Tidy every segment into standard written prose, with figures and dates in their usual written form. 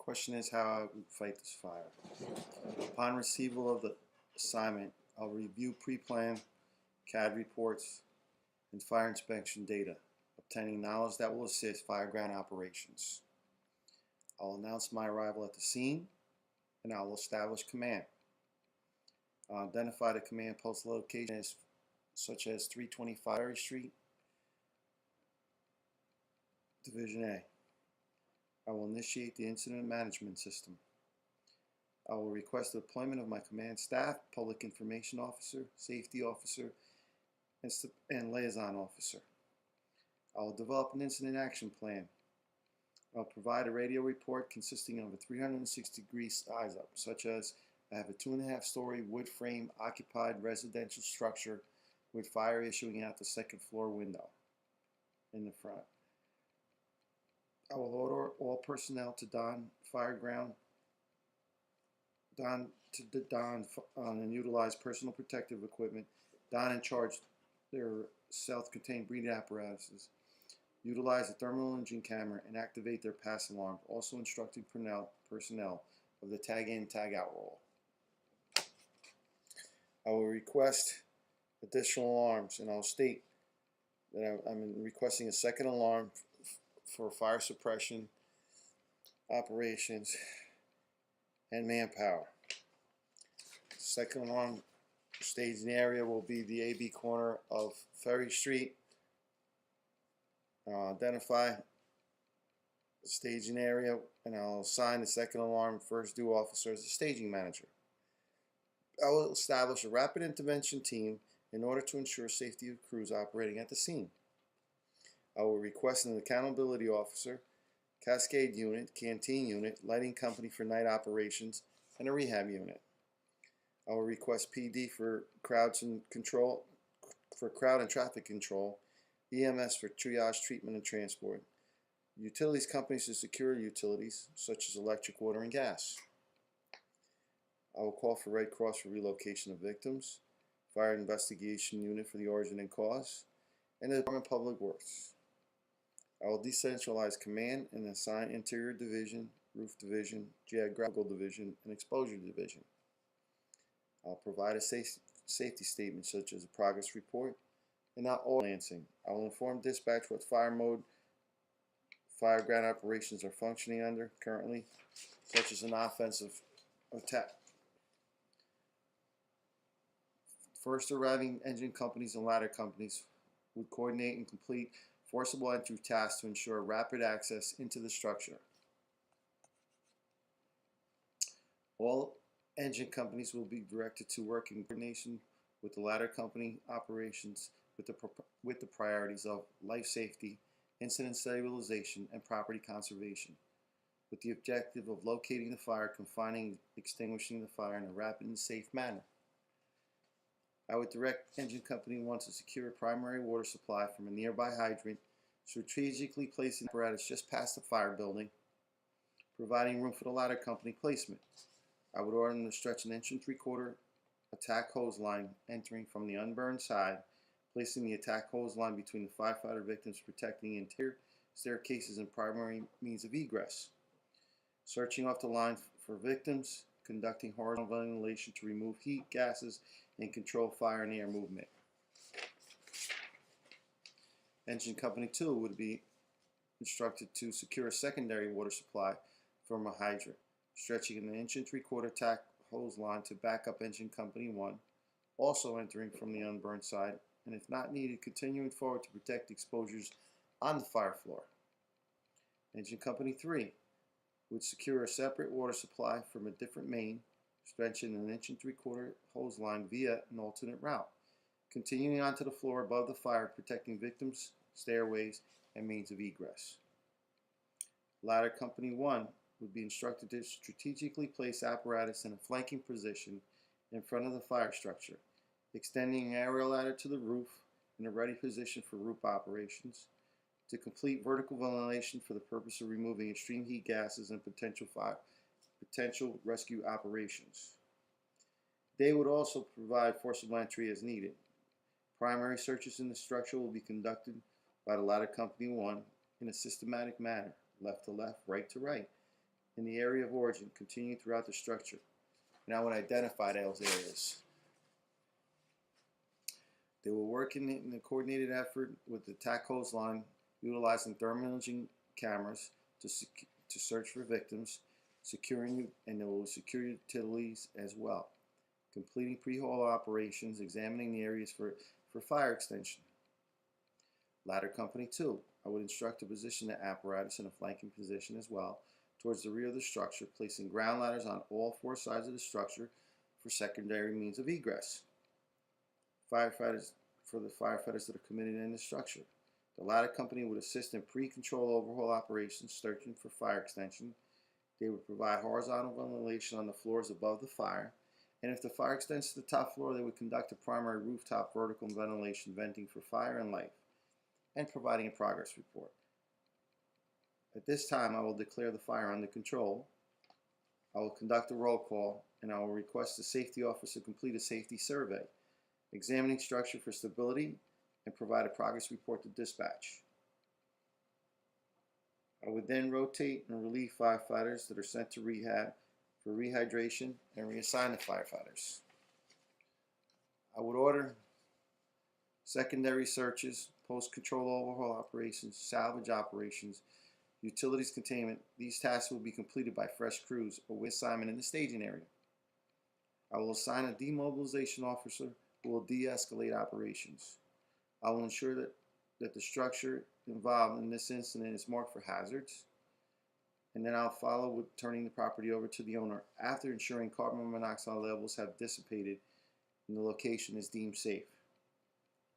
Question is how I would fight this fire. Upon receival of the assignment, I'll review pre-planned CAD reports and fire inspection data, obtaining knowledge that will assist fireground operations. I'll announce my arrival at the scene, and I'll establish command. I'll identify the command post locations such as 325 Ferry Street, Division A. I will initiate the incident management system. I will request the deployment of my command staff, public information officer, safety officer, and liaison officer. I will develop an incident action plan. I'll provide a radio report consisting of a 360-degree size up, such as I have a 2.5-story wood frame occupied residential structure with fire issuing out the second floor window in the front. I will order all personnel to don and utilize personal protective equipment, don and charge their self-contained breathing apparatuses, utilize a thermal imaging camera, and activate their pass alarm, also instructing personnel of the tag in, tag out rule. I will request additional alarms, and I'll state that I'm requesting a second alarm for fire suppression operations and manpower. Second alarm staging area will be the AB corner of Ferry Street. I'll identify the staging area, and I'll assign the second alarm first due officer as the staging manager. I will establish a rapid intervention team in order to ensure safety of crews operating at the scene. I will request an accountability officer, cascade unit, canteen unit, lighting company for night operations, and a rehab unit. I will request PD for crowd and traffic control, EMS for triage, treatment, and transport, utilities companies to secure utilities such as electric, water, and gas. I will call for Red Cross for relocation of victims, fire investigation unit for the origin and cause, and the Department of Public Works. I will decentralize command and assign interior division, roof division, geographical division, and exposure division. I'll provide a safety statement such as a progress report and not all lancing. I will inform dispatch what fire mode fireground operations are functioning under currently, such as an offensive attack. First arriving engine companies and ladder companies would coordinate and complete forcible entry tasks to ensure rapid access into the structure. All engine companies will be directed to work in coordination with the ladder company operations with the priorities of life safety, incident stabilization, and property conservation, with the objective of locating the fire, confining, extinguishing the fire in a rapid and safe manner. I would direct Engine Company 1 to secure a primary water supply from a nearby hydrant, strategically placing the apparatus just past the fire building, providing room for the ladder company placement. I would order them to stretch an 1.75-inch attack hose line entering from the unburned side, placing the attack hose line between the firefighter victims, protecting the interior staircases and primary means of egress. Searching off the line for victims, conducting horizontal ventilation to remove heat, gases, and control fire and air movement. Engine Company 2 would be instructed to secure a secondary water supply from a hydrant, stretching an 1.75-inch attack hose line to back up Engine Company 1, also entering from the unburned side, and if not needed, continuing forward to protect exposures on the fire floor. Engine Company 3 would secure a separate water supply from a different main, stretching an 1.75-inch hose line via an alternate route, continuing onto the floor above the fire, protecting victims, stairways, and means of egress. Ladder Company 1 would be instructed to strategically place apparatus in a flanking position in front of the fire structure, extending an aerial ladder to the roof in a ready position for roof operations, to complete vertical ventilation for the purpose of removing extreme heat gases and potential rescue operations. They would also provide forcible entry as needed. Primary searches in the structure will be conducted by the Ladder Company 1 in a systematic manner, left to left, right to right, in the area of origin continue throughout the structure, and I would identify those areas. They will work in a coordinated effort with the TAC hose line, utilizing thermal imaging cameras to search for victims, securing, and they will secure utilities as well, completing pre-haul operations, examining the areas for fire extension. Ladder Company 2, I would instruct to position the apparatus in a flanking position as well towards the rear of the structure, placing ground ladders on all 4 sides of the structure for secondary means of egress. Firefighters, for the firefighters that are committed in the structure. The ladder company would assist in pre-control overhaul operations, searching for fire extension. They would provide horizontal ventilation on the floors above the fire, and if the fire extends to the top floor, they would conduct a primary rooftop vertical ventilation, venting for fire and life, and providing a progress report. At this time, I will declare the fire under control. I will conduct a roll call, and I will request the safety officer complete a safety survey, examining structure for stability, and provide a progress report to dispatch. I would then rotate and relieve firefighters that are sent to rehab for rehydration and reassign the firefighters. I would order secondary searches, post-control overhaul operations, salvage operations, utilities containment. These tasks will be completed by fresh crews or with assignment in the staging area. I will assign a demobilization officer who will de-escalate operations. I will ensure that the structure involved in this incident is marked for hazards, and then I'll follow with turning the property over to the owner after ensuring carbon monoxide levels have dissipated and the location is deemed safe.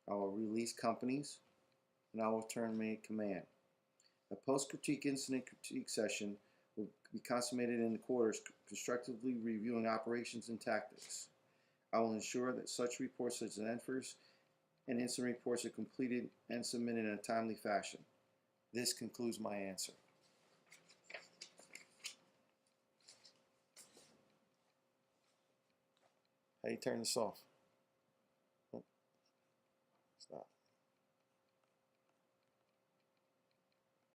I will release companies, and I will terminate command. A post-critique incident critique session will be consummated in the quarters, constructively reviewing operations and tactics. I will ensure that such reports as NFIRS and incident reports are completed and submitted in a timely fashion. This concludes my answer. How do you turn this off?